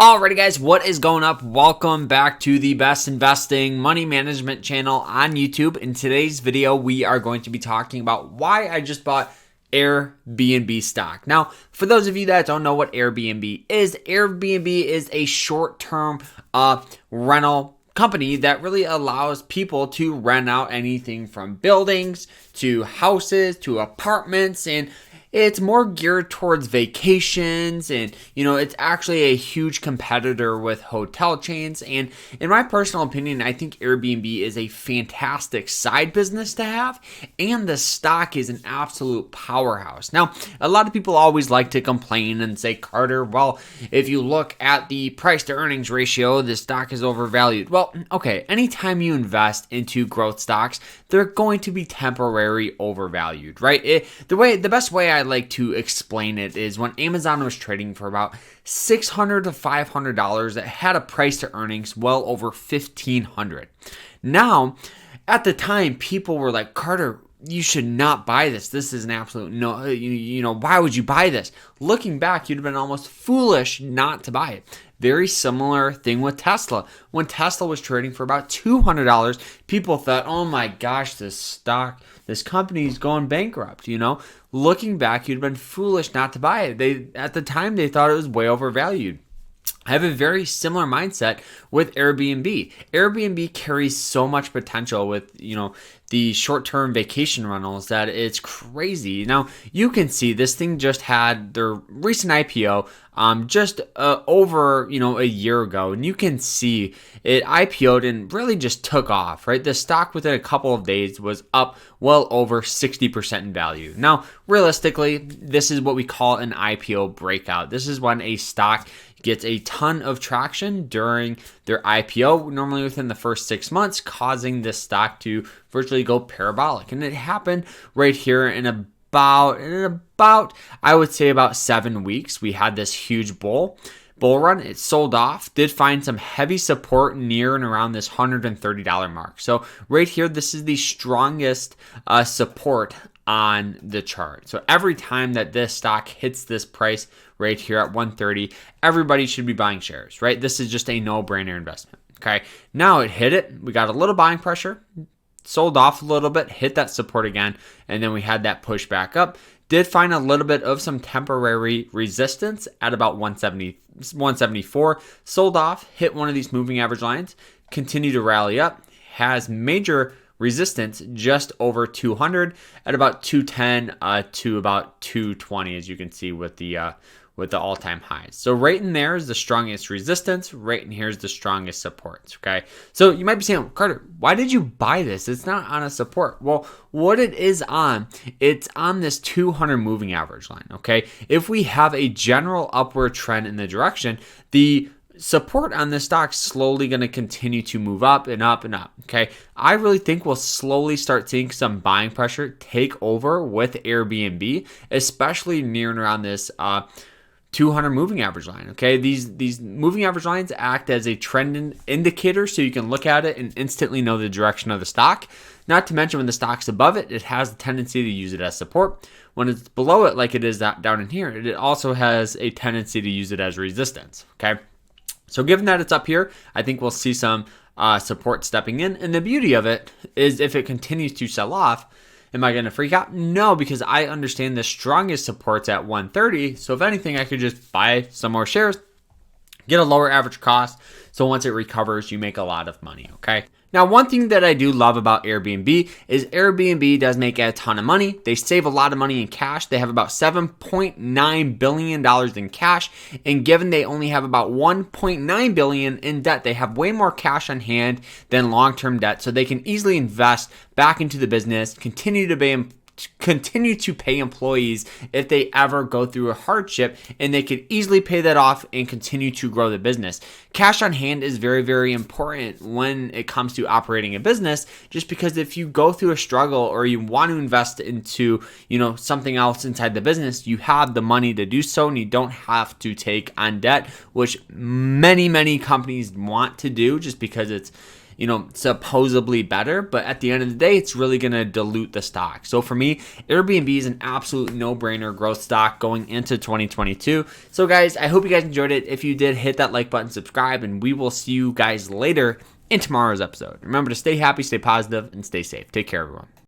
Alrighty guys, what is going up? Welcome back to the best investing money management channel on YouTube. In today's video, we are going to be talking about why I just bought AIRBNB stock. Now, for those of you that don't know what AIRBNB is a short-term rental company that really allows people to rent out anything from buildings to houses to apartments, and it's more geared towards vacations, and it's actually a huge competitor with hotel chains. And in my personal opinion, I think Airbnb is a fantastic side business to have, and the stock is an absolute powerhouse. Now, a lot of people always like to complain and say, Carter, well, if you look at the price to earnings ratio, the stock is overvalued. Well, okay, anytime you invest into growth stocks, they're going to be temporarily overvalued, right? The best way I like to explain it is when Amazon was trading for about $600 to $500, it had a price to earnings well over $1,500. Now, at the time, people were like, Carter, you should not buy this. This is an absolute no. Why would you buy this? Looking back, you'd have been almost foolish not to buy it. Very similar thing with Tesla. When Tesla was trading for about $200, people thought, oh my gosh, this company is going bankrupt. Looking back, you'd have been foolish not to buy it. At the time, they thought it was way overvalued. I have a very similar mindset with Airbnb. Airbnb carries so much potential with, the short-term vacation rentals that it's crazy. Now, you can see this thing just had their recent IPO just over, a year ago. And you can see it IPO'd and really just took off, right? The stock within a couple of days was up well over 60% in value. Now, realistically, this is what we call an IPO breakout. This is when a stock gets a ton of traction during their IPO, normally within the first 6 months, causing this stock to virtually go parabolic. And it happened right here in about, I would say about 7 weeks. We had this huge bull run. It sold off, did find some heavy support near and around this $130 mark. So right here, this is the strongest support on the chart. So every time that this stock hits this price right here at 130, everybody should be buying shares, right? This is just a no-brainer investment. Okay, now it hit it. We got a little buying pressure, sold off a little bit, hit that support again, and then we had that push back up. Did find a little bit of some temporary resistance at about 174, sold off, hit one of these moving average lines, continued to rally up, has major resistance just over 200 at about 210 to about 220, as you can see with the all-time highs. So right in there is the strongest resistance. Right in here is the strongest supports. Okay, so you might be saying, Carter, why did you buy this? It's not on a support. Well, what it is on, it's on this 200 moving average line. Okay, if we have a general upward trend in the direction, the support on this stock slowly going to continue to move up and up and up. Okay, I really think we'll slowly start seeing some buying pressure take over with Airbnb, especially near and around this 200 moving average line. Okay, these moving average lines act as a trend indicator, so you can look at it and instantly know the direction of the stock. Not to mention when the stock's above it, it has a tendency to use it as support. When it's below it, like it is down in here, it also has a tendency to use it as resistance. Okay, so given that it's up here, I think we'll see some support stepping in. And the beauty of it is if it continues to sell off, am I going to freak out? No, because I understand the strongest support's at 130. So if anything, I could just buy some more shares, get a lower average cost. So once it recovers, you make a lot of money, okay? Now, one thing that I do love about Airbnb is Airbnb does make a ton of money. They save a lot of money in cash. They have about $7.9 billion in cash. And given they only have about $1.9 billion in debt, they have way more cash on hand than long-term debt. So they can easily invest back into the business, continue to pay employees if they ever go through a hardship, and they could easily pay that off and continue to grow the business. Cash on hand is very, very important when it comes to operating a business, just because if you go through a struggle or you want to invest into, something else inside the business, you have the money to do so and you don't have to take on debt, which many companies want to do just because it's supposedly better, but at the end of the day, it's really going to dilute the stock. So for me, Airbnb is an absolute no-brainer growth stock going into 2022. So guys, I hope you guys enjoyed it. If you did, hit that like button, subscribe, and we will see you guys later in tomorrow's episode. Remember to stay happy, stay positive, and stay safe. Take care, everyone.